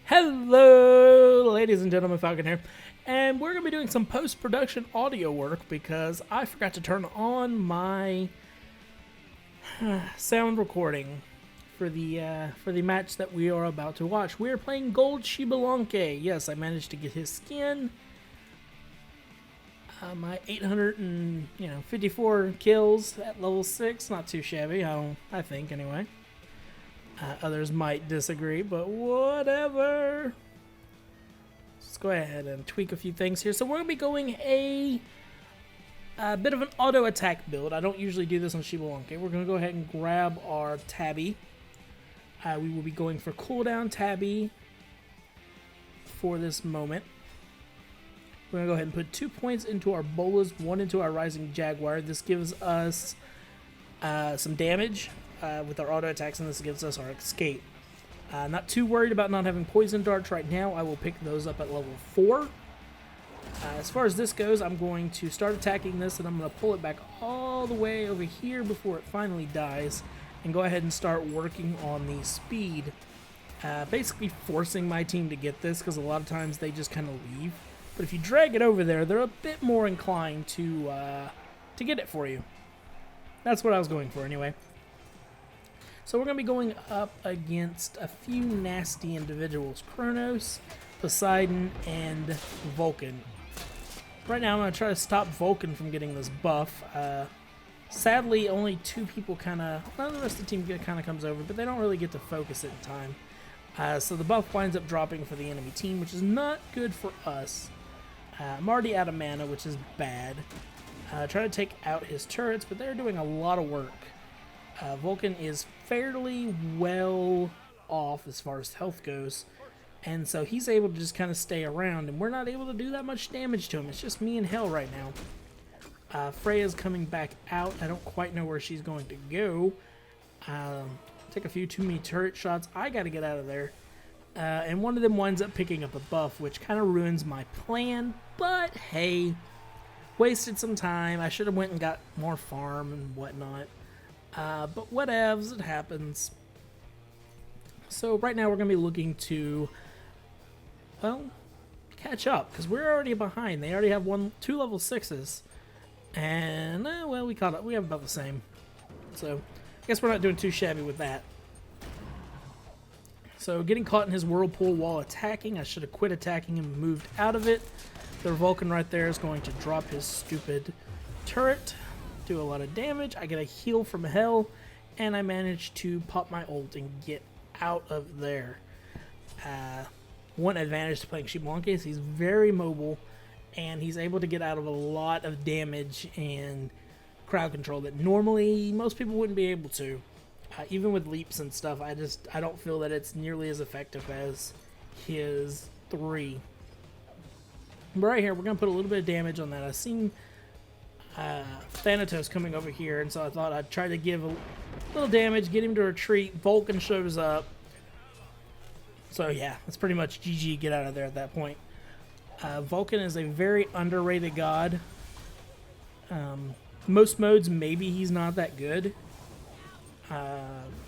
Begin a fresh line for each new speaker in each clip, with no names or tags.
Hello, ladies and gentlemen, Falcon here, and we're going to be doing some post-production audio work because I forgot to turn on my sound recording for the match that we are about to watch. We are playing Gold Xbalanque. Yes, I managed to get his skin. My 854 kills at level 6, not too shabby, I think anyway. Others might disagree, but whatever. Let's go ahead and tweak a few things here. So we're going to be going a bit of an auto attack build. I don't usually do this on Xbalanque. We're going to go ahead and grab our Tabby. We will be going for cooldown Tabby for this moment. We're going to go ahead and put 2 points into our Bolas, 1 into our Rising Jaguar. This gives us some damage with our auto attacks, and this gives us our escape. Not too worried about not having poison darts right now. I will pick those up at level 4. As far as this goes, I'm going to start attacking this, and I'm going to pull it back all the way over here before it finally dies, and go ahead and start working on the speed. Basically forcing my team to get this, because a lot of times they just kind of leave. But if you drag it over there, they're a bit more inclined to get it for you. That's what I was going for anyway. So we're going to be going up against a few nasty individuals. Kronos, Poseidon, and Vulcan. Right now I'm going to try to stop Vulcan from getting this buff. Sadly, only 2 people well, the rest of the team kind of comes over, but they don't really get to focus it in time. So the buff winds up dropping for the enemy team, which is not good for us. I'm already out of mana, which is bad. Try to take out his turrets, but they're doing a lot of work. Vulcan is fairly well off as far as health goes, and so he's able to just kind of stay around, and we're not able to do that much damage to him. It's just me and Hell right now. Freya's coming back out. I don't quite know where she's going to go. Take a few too many turret shots. I got to get out of there. And one of them winds up picking up a buff, which kind of ruins my plan, but hey, wasted some time. I should have went and got more farm and whatnot. But whatevs, it happens. So right now we're going to be looking to, well, catch up, because we're already behind. They already have 2 level 6s. And, well, we caught up. We have about the same. So, I guess we're not doing too shabby with that. So, getting caught in his whirlpool while attacking. I should have quit attacking and moved out of it. Their Vulcan right there is going to drop his stupid turret. Do a lot of damage. I get a heal from Hell, and I manage to pop my ult and get out of there. One advantage to playing Xbalanque is he's very mobile, and he's able to get out of a lot of damage and crowd control that normally most people wouldn't be able to. Even with leaps and stuff, I don't feel that it's nearly as effective as his 3. But right here, we're going to put a little bit of damage on that. I've seen Thanatos coming over here, and so I thought I'd try to give a little damage, get him to retreat. Vulcan shows up. So yeah, that's pretty much GG, get out of there at that point. Vulcan is a very underrated god. Most modes, maybe he's not that good.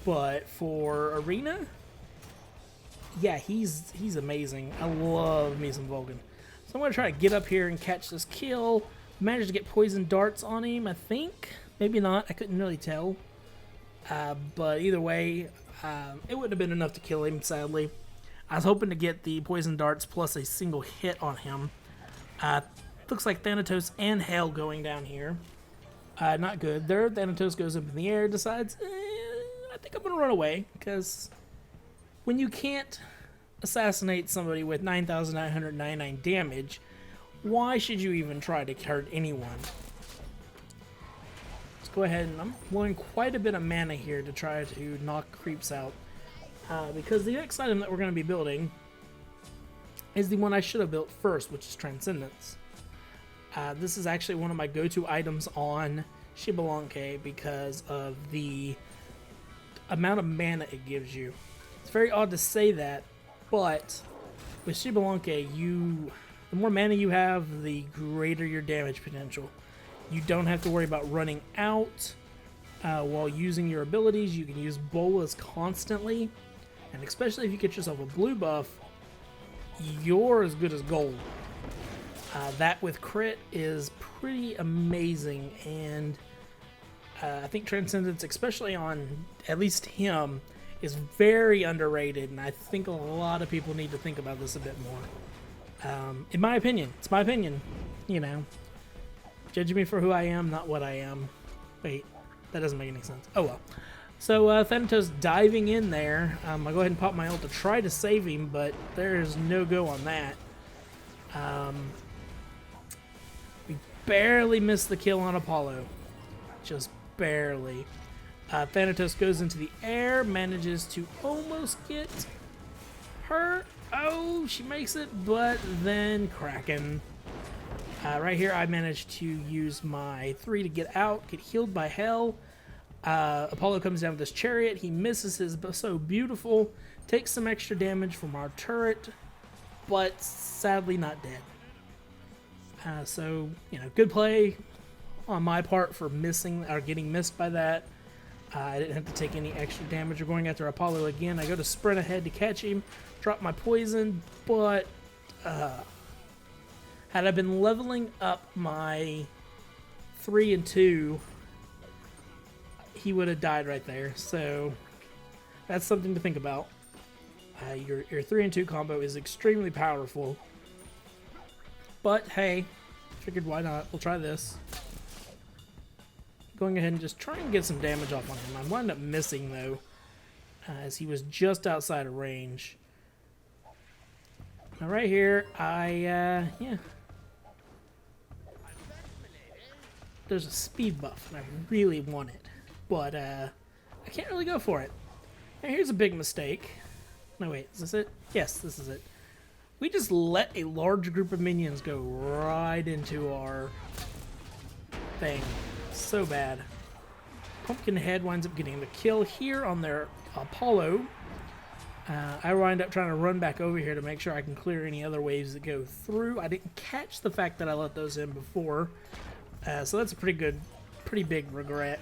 But for Arena, yeah, he's amazing. I love me some Vulcan. So I'm going to try to get up here and catch this kill. Managed to get poison darts on him, I think. Maybe not. I couldn't really tell. But either way, it wouldn't have been enough to kill him, sadly. I was hoping to get the poison darts plus a single hit on him. Looks like Thanatos and Hell going down here. Not good. There, Thanatos goes up in the air, decides, I think I'm going to run away. Because when you can't assassinate somebody with 9,999 damage, why should you even try to hurt anyone? Let's go ahead, and I'm blowing quite a bit of mana here to try to knock creeps out. Because the next item that we're going to be building is the one I should have built first, which is Transcendence. This is actually one of my go-to items on Xbalanque because of the amount of mana it gives you. It's very odd to say that, but with Xbalanque, the more mana you have, the greater your damage potential. You don't have to worry about running out while using your abilities. You can use Bolas constantly, and especially if you get yourself a blue buff, you're as good as gold. That with crit is pretty amazing, and I think Transcendence, especially on at least him, is very underrated, and I think a lot of people need to think about this a bit more. In my opinion, it's my opinion, you know. Judge me for who I am, not what I am. Wait, that doesn't make any sense. Oh well. So Thanatos diving in there. I'll go ahead and pop my ult to try to save him, but there's no go on that. We barely missed the kill on Apollo. Just barely. Thanatos goes into the air, manages to almost get her. Oh, she makes it, but then Kraken. Right here, I managed to use my 3 to get out, get healed by hell. Apollo comes down with his chariot. He misses his so beautiful, takes some extra damage from our turret, but sadly not dead. So, you know, good play on my part for missing or getting missed by that. I didn't have to take any extra damage. We're going after Apollo again. I go to sprint ahead to catch him, drop my poison, but had I been leveling up my 3 and 2, he would have died right there. So that's something to think about. Your 3 and 2 combo is extremely powerful. But hey, figured why not? We'll try this. Going ahead and just try and get some damage off on him. I wound up missing though, as he was just outside of range. Now right here, yeah. There's a speed buff, and I really want it. But I can't really go for it. Now here's a big mistake. No wait, is this it? Yes, this is it. We just let a large group of minions go right into our thing. So bad. Pumpkinhead winds up getting the kill here on their Apollo. I wind up trying to run back over here to make sure I can clear any other waves that go through. I didn't catch the fact that I let those in before. So that's a pretty big regret.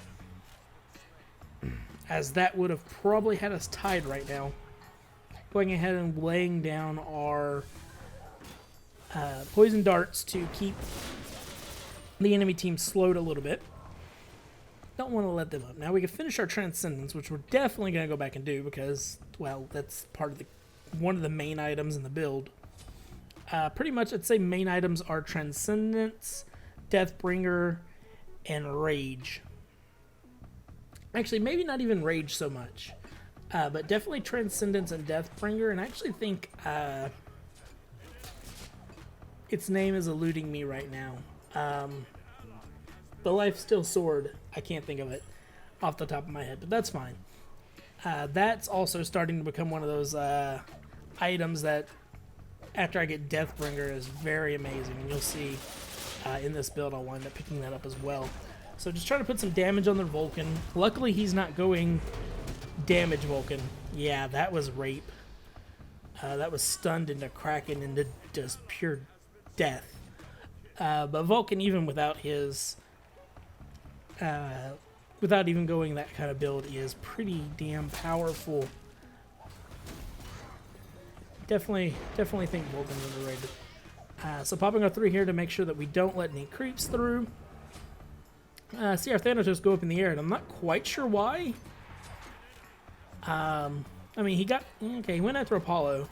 As that would have probably had us tied right now. Going ahead and laying down our poison darts to keep the enemy team slowed a little bit. Don't want to let them up. Now we can finish our Transcendence, which we're definitely going to go back and do because, well, that's part of one of the main items in the build. Pretty much, I'd say main items are Transcendence, Deathbringer, and Rage. Actually, maybe not even Rage so much, but definitely Transcendence and Deathbringer. And I actually think its name is eluding me right now. The Lifesteal Sword, I can't think of it off the top of my head, but that's fine. That's also starting to become one of those items that, after I get Deathbringer, is very amazing. And you'll see in this build I'll wind up picking that up as well. So just trying to put some damage on their Vulcan. Luckily he's not going damage Vulcan. Yeah, that was rape. That was stunned into Kraken into just pure death. But Vulcan, even without his... without even going that kind of build, is pretty damn powerful. Definitely think Vulcan's underrated. So popping our 3 here to make sure that we don't let any creeps through. See our Thanatos go up in the air, and I'm not quite sure why. I mean, he went after Apollo,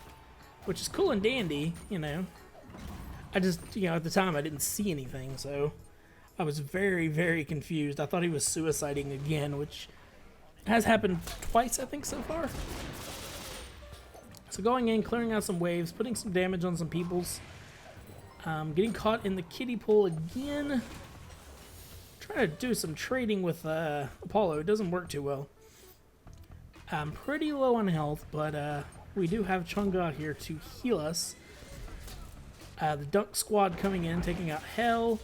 which is cool and dandy, you know. I just, at the time I didn't see anything, so I was very, very confused. I thought he was suiciding again, which has happened twice, I think, so far. So going in, clearing out some waves, putting some damage on some peoples. Getting caught in the kiddie pool again. Trying to do some trading with Apollo. It doesn't work too well. I'm pretty low on health, but we do have Chunga here to heal us. The Dunk Squad coming in, taking out Hell.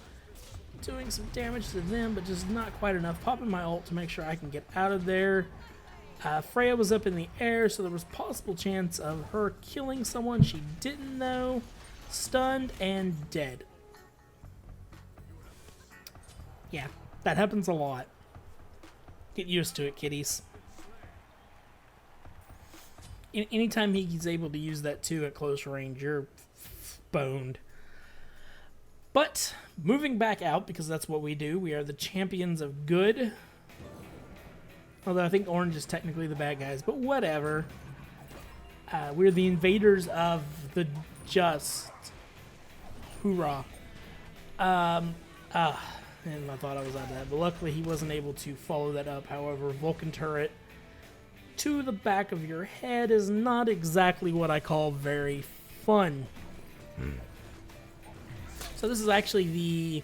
Doing some damage to them, but just not quite enough. Popping my ult to make sure I can get out of there. Freya was up in the air, so there was possible chance of her killing someone she didn't know. Stunned and dead. Yeah, that happens a lot. Get used to it, kiddies. Anytime he's able to use that too at close range, you're boned. But moving back out, because that's what we do. We are the champions of good. Although I think orange is technically the bad guys, but whatever. We're the invaders of the just. Hoorah. And I thought I was out of that, but luckily he wasn't able to follow that up. However, Vulcan turret to the back of your head is not exactly what I call very fun. So this is actually the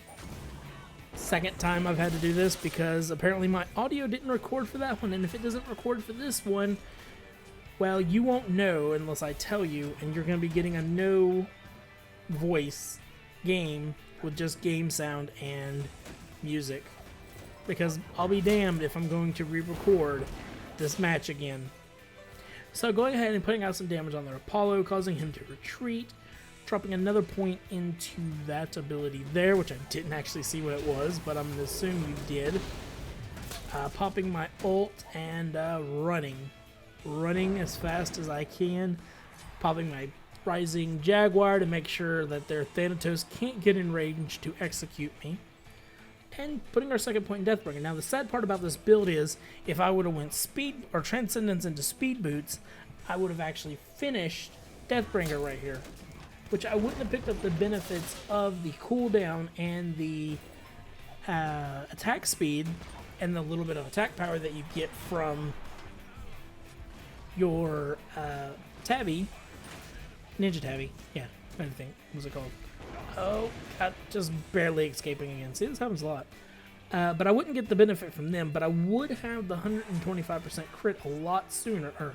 second time I've had to do this because apparently my audio didn't record for that one, and if it doesn't record for this one, well, you won't know unless I tell you, and you're going to be getting a no voice game with just game sound and music, because I'll be damned if I'm going to re-record this match again. So going ahead and putting out some damage on their Apollo, causing him to retreat, dropping another point into that ability there, which I didn't actually see what it was, but I'm going to assume you did. Popping my ult and running as fast as I can, popping my Rising Jaguar to make sure that their Thanatos can't get in range to execute me, and putting our second point in Deathbringer. Now the sad part about this build is if I would have went speed or Transcendence into speed boots, I would have actually finished Deathbringer right here, which I wouldn't have picked up the benefits of the cooldown and the attack speed and the little bit of attack power that you get from your Tabby. Ninja Tabby. Yeah, I think. What was it called? Oh, God, just barely escaping again. See, this happens a lot. But I wouldn't get the benefit from them, but I would have the 125% crit a lot sooner, or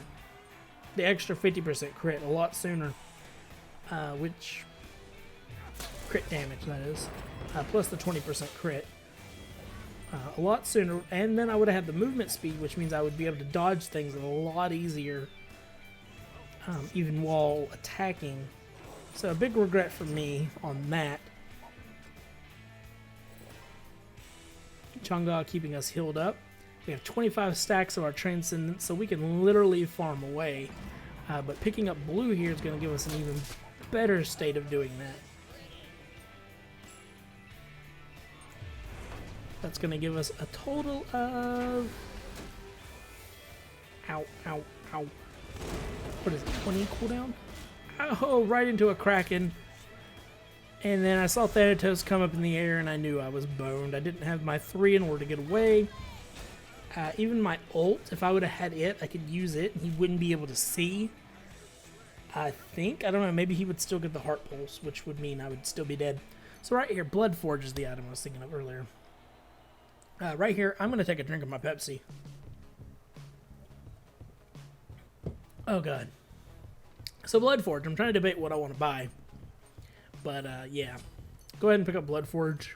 the extra 50% crit a lot sooner, which, crit damage, that is, plus the 20% crit. A lot sooner, and then I would have had the movement speed, which means I would be able to dodge things a lot easier, even while attacking. So a big regret for me on that. Chang'e keeping us healed up. We have 25 stacks of our Transcendence, so we can literally farm away. But picking up blue here is going to give us an even better state of doing that. That's going to give us a total of... Ow, ow, ow. What is it, 20 cooldown? Oh, right into a Kraken. And then I saw Thanatos come up in the air and I knew I was boned. I didn't have my 3 in order to get away. Even my ult, if I would have had it, I could use it and he wouldn't be able to see. I think. I don't know, maybe he would still get the Heart Pulse, which would mean I would still be dead. So right here, Blood Forge is the item I was thinking of earlier. Right here, I'm going to take a drink of my Pepsi. Oh, God. So Blood Forge, I'm trying to debate what I want to buy. But, yeah. Go ahead and pick up Blood Forge.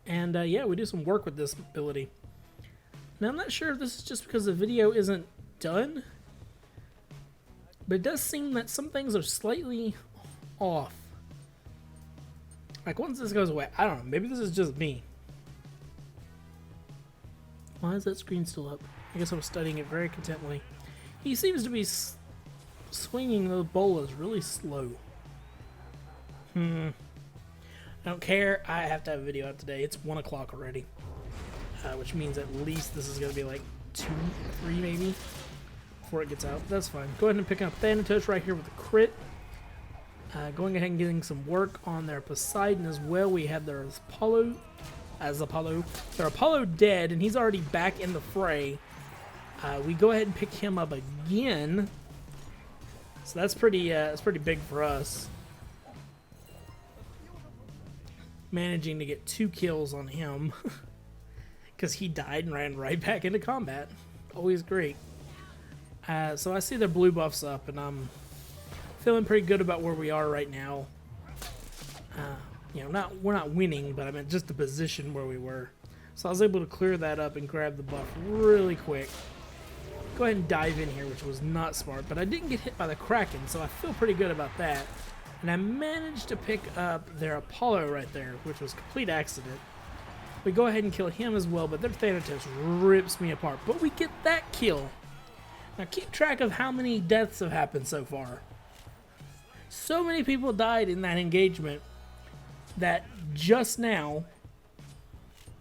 And, yeah, we do some work with this ability. Now, I'm not sure if this is just because the video isn't done. But it does seem that some things are slightly off. Like, once this goes away, I don't know. Maybe this is just me. Why is that screen still up? I guess I was studying it very contently. He seems to be swinging those bolas really slow. I don't care. I have to have a video out today. It's 1 o'clock already. Which means at least this is going to be like 2, 3 maybe before it gets out. That's fine. Go ahead and pick up Thanatos right here with a crit. Going ahead and getting some work on their Poseidon as well. We have their Apollo. Their Apollo dead, and he's already back in the fray. We go ahead and pick him up again. So that's pretty big for us. Managing to get 2 kills on him. Because he died and ran right back into combat. Always great. So I see their blue buffs up, and I'm feeling pretty good about where we are right now. You know, we're not winning, but I meant just the position where we were. So I was able to clear that up and grab the buff really quick. Go ahead and dive in here, which was not smart, but I didn't get hit by the Kraken, so I feel pretty good about that. And I managed to pick up their Apollo right there, which was a complete accident. We go ahead and kill him as well, but their Thanatos rips me apart. But we get that kill. Now keep track of how many deaths have happened so far. So many people died in that engagement that just now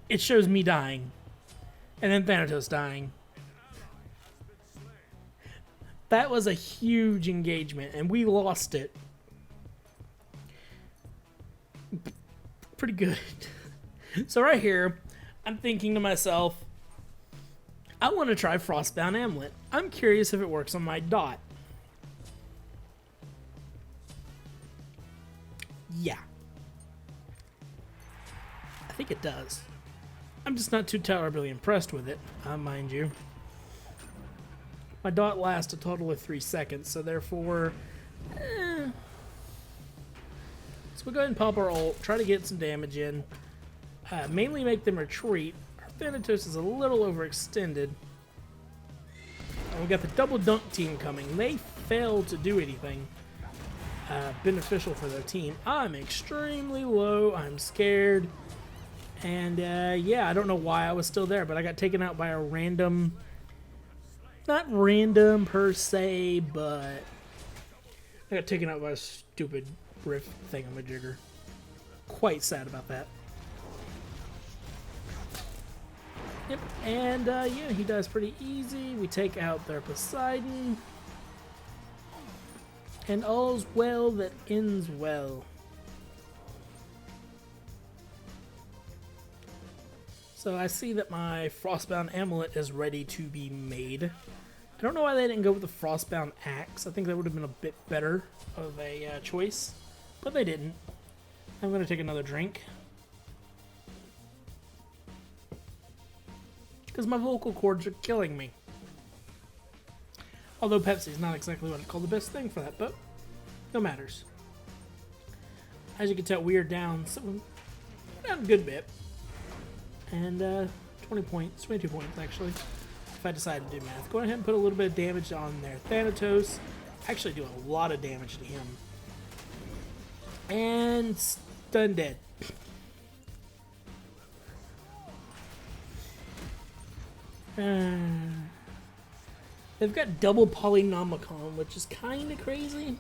it shows me dying. And then Thanatos dying. That was a huge engagement, and we lost it. Pretty good. So right here, I'm thinking to myself, I want to try Frostbound Amulet. I'm curious if it works on my dot. Yeah. I think it does. I'm just not too terribly impressed with it, mind you. My dot lasts a total of 3 seconds, so therefore... So we'll go ahead and pop our ult, try to get some damage in. Mainly make them retreat. Our Thanatos is a little overextended. And we got the double dunk team coming. They failed to do anything beneficial for their team. I'm extremely low. I'm scared. And yeah, I don't know why I was still there, but I got taken out by a random... Not random per se, but I got taken out by a stupid riff thingamajigger. Quite sad about that. Yep, and yeah, he dies pretty easy. We take out their Poseidon. And all's well that ends well. So I see that my Frostbound Amulet is ready to be made. I don't know why they didn't go with the Frostbound Axe. I think that would have been a bit better of a choice, but they didn't. I'm going to take another drink. Because my vocal cords are killing me. Although Pepsi is not exactly what I'd call the best thing for that, but no matters. As you can tell, we are down a good bit. And 20 points, 22 points actually, if I decide to do math. Go ahead and put a little bit of damage on there. Thanatos, actually do a lot of damage to him. And stun dead. They've got double Polynomicon, which is kind of crazy.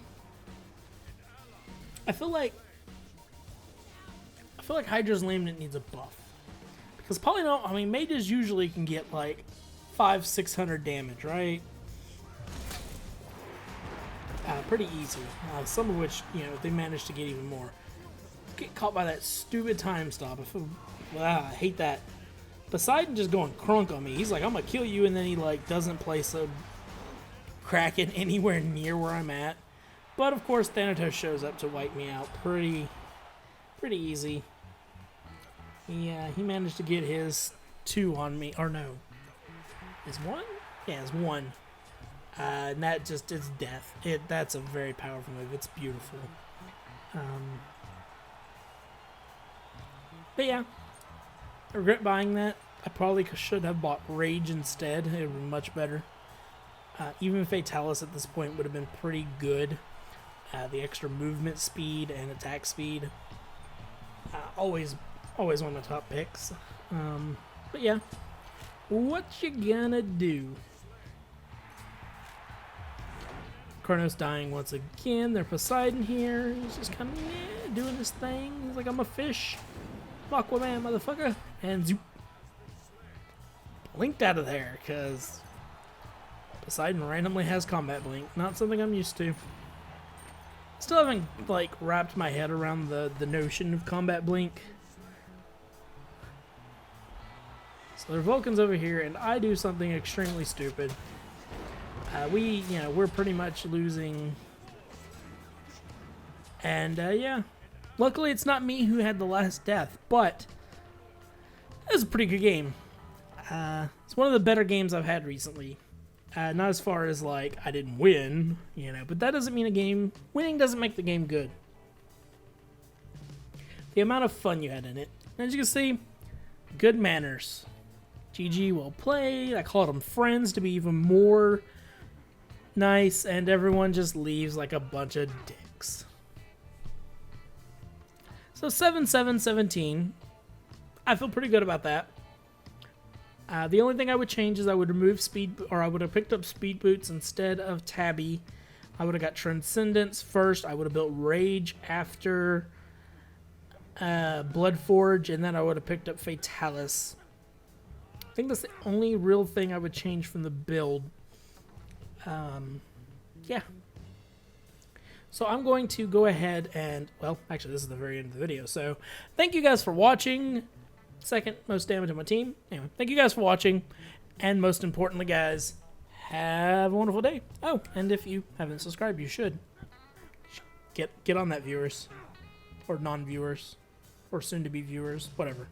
I feel like Hydra's Lambent needs a buff. Because mages usually can get like 500-600 damage, right? Pretty easy. Some of which, they managed to get even more. Get caught by that stupid time stop. I hate that. Poseidon just going crunk on me. He's like, I'm gonna kill you, and then he like doesn't place a Kraken anywhere near where I'm at. But of course, Thanatos shows up to wipe me out pretty easy. Yeah, he managed to get his 2 on me. Or no. His 1? Yeah, his 1. And that just is death. That's a very powerful move. It's beautiful. But yeah. I regret buying that. I probably should have bought Rage instead. It would have been much better. Even Fatalis at this point would have been pretty good. The extra movement speed and attack speed. Always one of the top picks. But yeah, what you gonna do? Karnos dying once again. They're Poseidon here. He's just kind of doing his thing. He's like, I'm a fish. Aquaman, motherfucker. And zoop. Blinked out of there because Poseidon randomly has combat blink. Not something I'm used to. Still haven't wrapped my head around the notion of combat blink. So there are Vulcans over here, and I do something extremely stupid. We're pretty much losing. And, yeah. Luckily, it's not me who had the last death, but it was a pretty good game. It's one of the better games I've had recently. Not as far as, I didn't win, but that doesn't mean winning doesn't make the game good. The amount of fun you had in it. And as you can see, good manners. GG, well played. I called them friends to be even more nice, and everyone just leaves like a bunch of dicks. So 7-7-17. I feel pretty good about that. The only thing I would change is I would remove I would have picked up speed boots instead of Tabby. I would have got Transcendence first. I would have built Rage after Bloodforge, and then I would have picked up Fatalis. I think that's the only real thing I would change from the build. Yeah. So I'm going to go ahead and, well, actually this is the very end of the video. So thank you guys for watching. Second most damage on my team. Anyway, thank you guys for watching. And most importantly, guys, have a wonderful day. Oh, and if you haven't subscribed, you should. Get on that, viewers. Or non-viewers. Or soon-to-be viewers. Whatever.